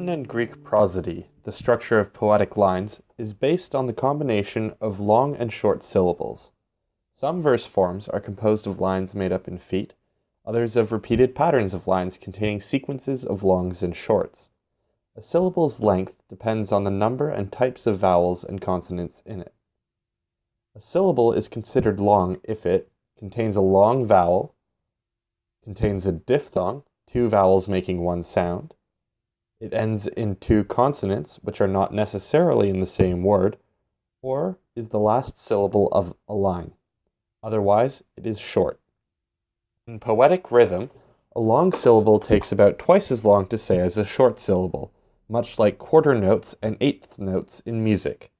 Latin and Greek prosody, the structure of poetic lines, is based on the combination of long and short syllables. Some verse forms are composed of lines made up in feet, others of repeated patterns of lines containing sequences of longs and shorts. A syllable's length depends on the number and types of vowels and consonants in it. A syllable is considered long if it contains a long vowel, contains a diphthong, two vowels making one sound. It ends in two consonants, which are not necessarily in the same word, or is the last syllable of a line. Otherwise, it is short. In poetic rhythm, a long syllable takes about twice as long to say as a short syllable, much like quarter notes and eighth notes in music.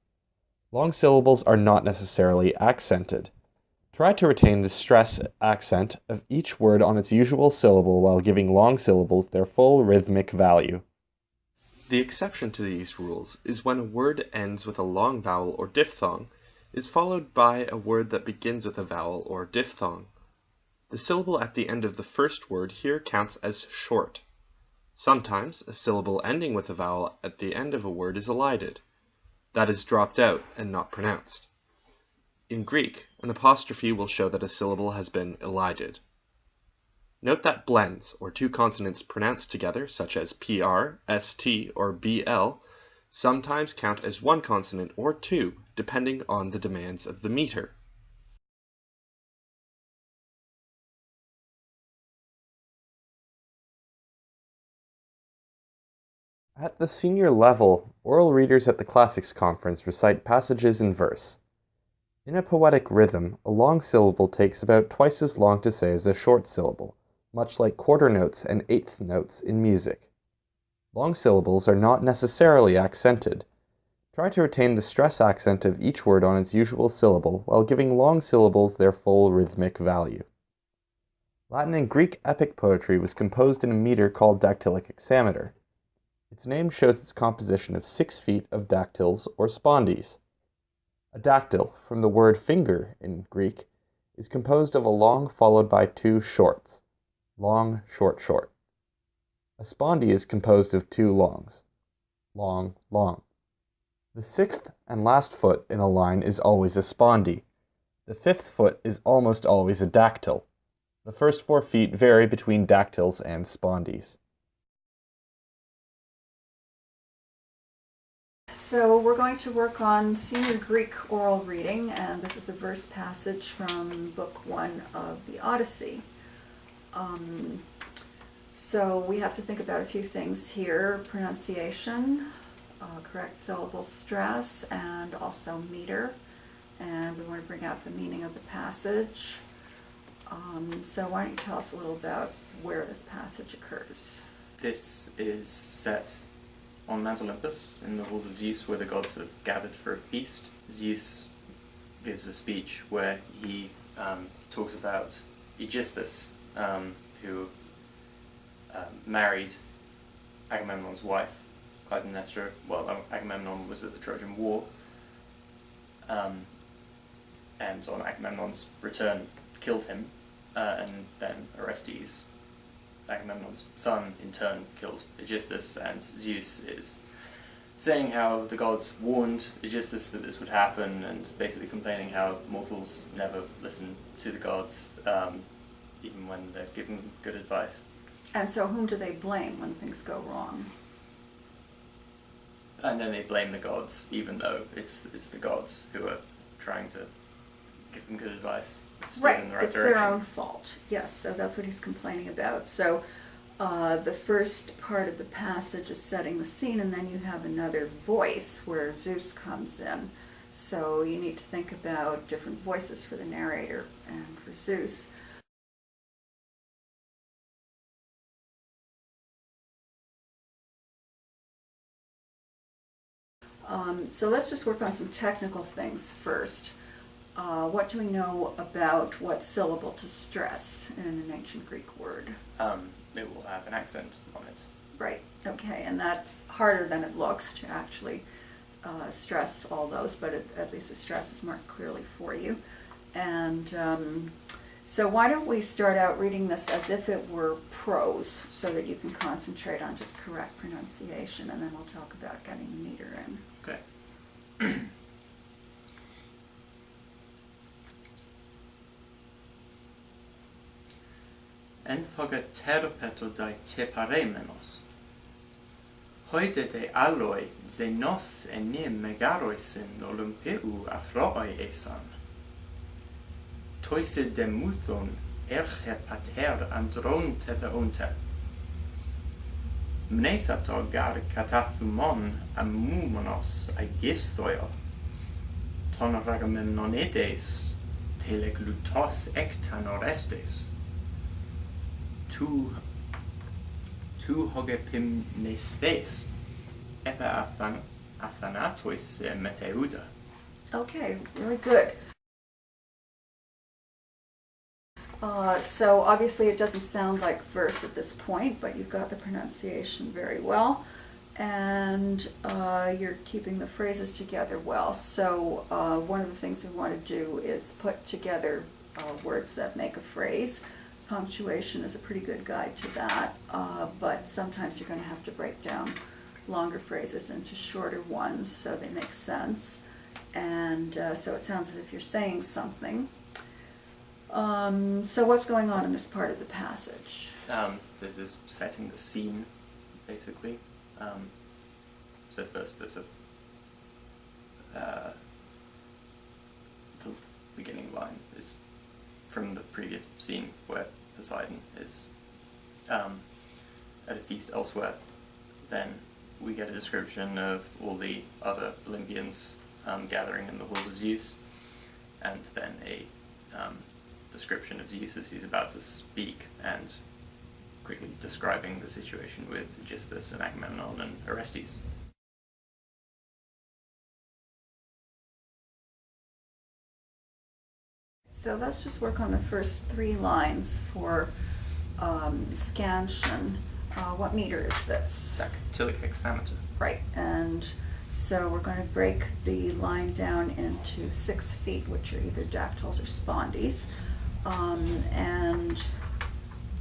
Long syllables are not necessarily accented. Try to retain the stress accent of each word on its usual syllable while giving long syllables their full rhythmic value. The exception to these rules is when a word ends with a long vowel or diphthong, is followed by a word that begins with a vowel or diphthong. The syllable at the end of the first word here counts as short. Sometimes a syllable ending with a vowel at the end of a word is elided. That is dropped out and not pronounced. In Greek, an apostrophe will show that a syllable has been elided. Note that blends, or two consonants pronounced together, such as PR, ST, or BL, sometimes count as one consonant or two, depending on the demands of the meter. At the senior level, oral readers at the Classics Conference recite passages in verse. In a poetic rhythm, a long syllable takes about twice as long to say as a short syllable, much like quarter notes and eighth notes in music. Long syllables are not necessarily accented. Try to retain the stress accent of each word on its usual syllable while giving long syllables their full rhythmic value. Latin and Greek epic poetry was composed in a meter called Dactylic Hexameter. Its name shows its composition of 6 feet of dactyls or spondees. A dactyl, from the word finger in Greek, is composed of a long followed by two shorts. Long, short, short. A spondee is composed of two longs. Long, long. The sixth and last foot in a line is always a spondee. The fifth foot is almost always a dactyl. The first 4 feet vary between dactyls and spondees. So we're going to work on Senior Greek oral reading, and this is a verse passage from Book 1 of the Odyssey. So we have to think about a few things here: pronunciation, correct syllable stress, and also meter. And we want to bring out the meaning of the passage. So why don't you tell us a little about where this passage occurs? This is set on Mount Olympus, in the halls of Zeus, where the gods have gathered for a feast. Zeus gives a speech where he talks about Aegisthus, who married Agamemnon's wife, Clytemnestra, while Agamemnon was at the Trojan War, and on Agamemnon's return killed him, and then Orestes, Agamemnon's son, in turn killed Aegisthus, and Zeus is saying how the gods warned Aegisthus that this would happen, and basically complaining how mortals never listen to the gods, even when they're given good advice. And so whom do they blame when things go wrong? And then they blame the gods, even though it's the gods who are trying to give them good advice. Right, In the right it's direction. their own fault. Yes, so that's what he's complaining about. So the first part of the passage is setting the scene, and then you have another voice where Zeus comes in. So you need to think about different voices for the narrator and for Zeus. So let's just work on some technical things first. What do we know about what syllable to stress in an ancient Greek word? It will have an accent on it. Right, okay, and that's harder than it looks to actually stress all those, but at least the stress is marked clearly for you. And So why don't we start out reading this as if it were prose, so that you can concentrate on just correct pronunciation, and then we'll talk about getting the meter in. Okay. Enthoge terpetodai teparemenos. Hoide de aloi zenos enim megaroisin olympeu athroi esan. Toise demuthon erche pater andron tetheonte. Mnesato gar katathumon amumonos aegistoio. Ton ragamemnonides teleglutos ectan orestes. Tu hoge pimnesthes epe athanatois meteuda. Okay, really good. So obviously it doesn't sound like verse at this point, but you've got the pronunciation very well, and you're keeping the phrases together well. So one of the things we want to do is put together words that make a phrase. Punctuation is a pretty good guide to that, but sometimes you're going to have to break down longer phrases into shorter ones so they make sense. And so it sounds as if you're saying something. So what's going on in this part of the passage? This is setting the scene, basically. So first there's the beginning line is from the previous scene where Poseidon is at a feast elsewhere. Then we get a description of all the other Olympians gathering in the halls of Zeus, and then a description of Zeus as he's about to speak, and quickly describing the situation with Aegisthus and Agamemnon and Orestes. So let's just work on the first 3 lines for scansion. What meter is this? Dactylic Hexameter. Right, and so we're going to break the line down into 6 feet, which are either dactyls or spondies. And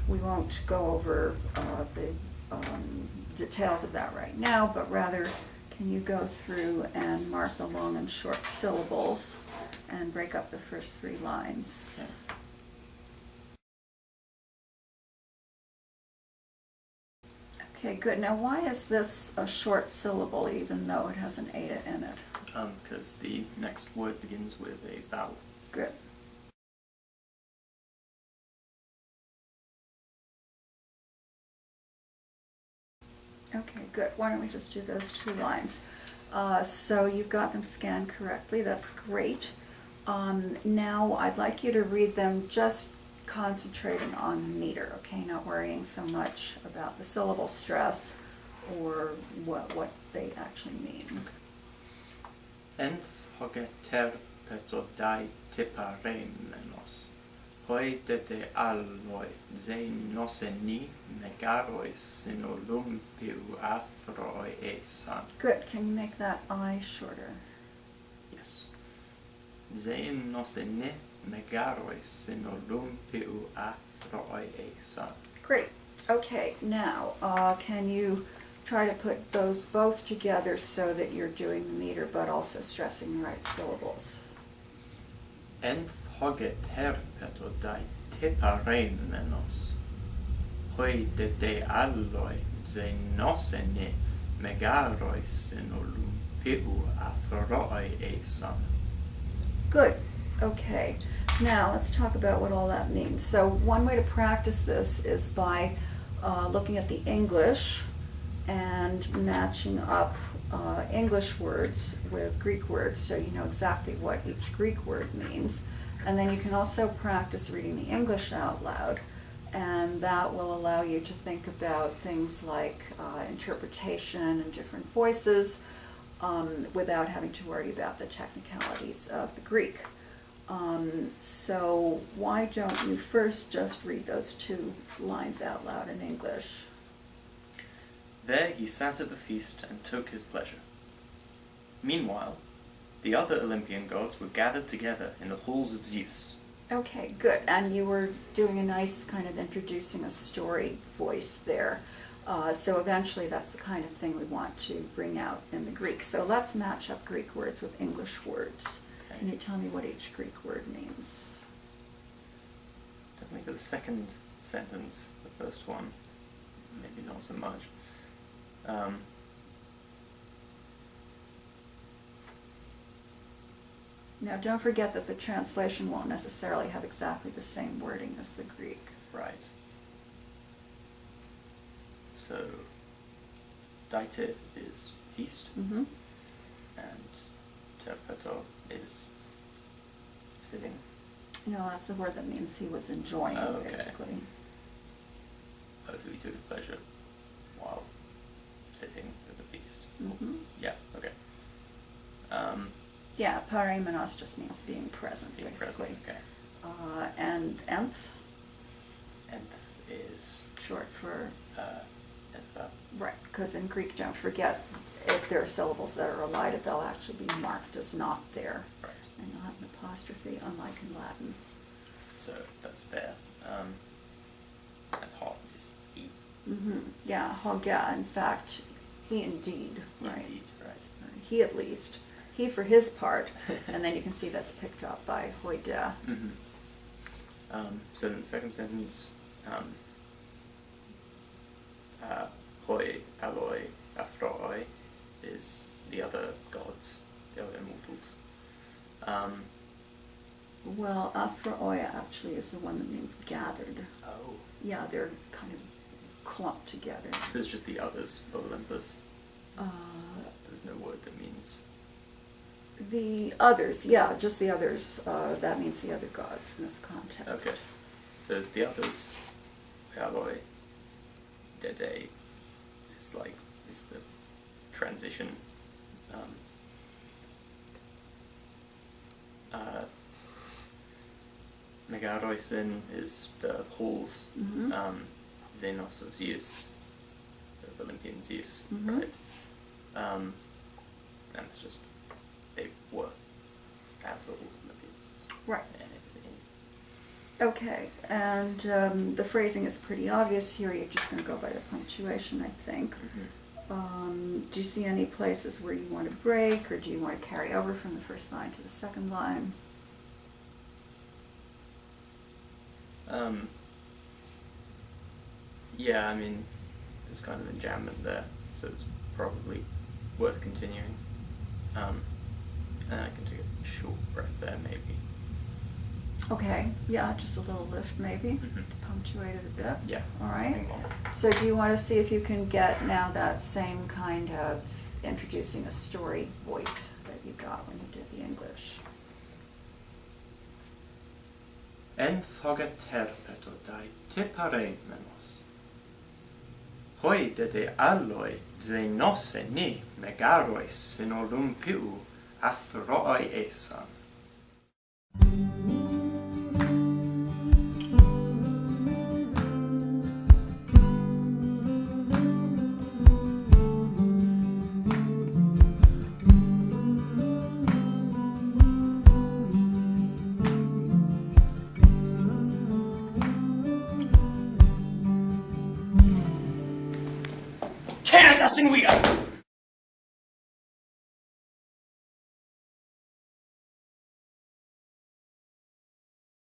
we won't go over the details of that right now, but rather can you go through and mark the long and short syllables and break up the first 3 lines. Okay, good. Now why is this a short syllable even though it has an eta in it? Because the next word begins with a vowel. Good. Okay, good. Why don't we just do those 2 lines? So you've got them scanned correctly. That's great. Now I'd like you to read them just concentrating on the meter, okay? Not worrying so much about the syllable stress or what they actually mean. Enth hoge terpetodai teparemenos. Hoide de alloi zenoseni megarois in olympiu athroi esan. Good. Can you make that I shorter? Yes. Zenoseni megarois in olympiu athroi esan. Great. Okay, now can you try to put those both together so that you're doing the meter but also stressing the right syllables? Enth hoge terpetodai teparemenos. Hoide de alloi zenoseni megarois in olympiu athroi esan. Good. Okay. Now let's talk about what all that means. So one way to practice this is by looking at the English and matching up English words with Greek words so you know exactly what each Greek word means. And then you can also practice reading the English out loud, and that will allow you to think about things like interpretation and different voices without having to worry about the technicalities of the Greek. So why don't you first just read those 2 lines out loud in English? There he sat at the feast and took his pleasure. Meanwhile, the other Olympian gods were gathered together in the halls of Zeus, Okay, good. And you were doing a nice kind of introducing a story voice there. So eventually that's the kind of thing we want to bring out in the Greek. So let's match up Greek words with English words. Okay. Can you tell me what each Greek word means? Definitely for the second sentence, the first one, maybe not so much. Now don't forget that the translation won't necessarily have exactly the same wording as the Greek. Right. So, daite is feast, Mm-hmm. and terpeto is sitting. No, that's the word that means he was enjoying, Oh, okay. basically. Oh, so he took pleasure while sitting at the feast. Mm-hmm. Yeah, okay. Yeah, pareimenos just means being present, Being basically. present, okay. And enth, Nth is short for, entha. right, because in Greek, don't forget, if there are syllables that are elided, they'll actually be marked as not there. Right. And not an apostrophe, unlike in Latin. So that's there. And hot is he. Mm-hmm. Yeah, hoga, in fact, he indeed, right? Indeed, right. He at least. He for his part, and then you can see that's picked up by hoida. Mm-hmm. So in the second sentence, hoi, aloi, athroi is the other gods, the other immortals. Well, Aphroia actually is the one that means gathered. Oh. Yeah, they're kind of clumped together. So it's just the others of Olympus. Uh, There's no word that means. the others, yeah, just the others. That means the other gods in this context. Okay. So the others, aloi, dede, is the transition. Megaroisin is the halls. Mm-hmm. Xenos of Zeus, of Olympian Zeus, Mhm. right? And it's just they were as the Olympians. Right. And it was in. Okay, and the phrasing is pretty obvious here. You're just going to go by the punctuation, I think. Do you see any places where you want to break, or do you want to carry over from the first line to the second line? Yeah, I mean, there's kind of enjambment there, so it's probably worth continuing. And I can take a short breath there, maybe. Okay, yeah, just a little lift maybe, Mhm. to punctuate it a bit. Yeah. All right. Hang on. So do you want to see if you can get now that same kind of introducing a story voice that you got when you did the English? Enthoga terpeto dai te pareimenos. Hoi dede alloi xenose ni megarois in Olympiu athroi esan. Assassin we are!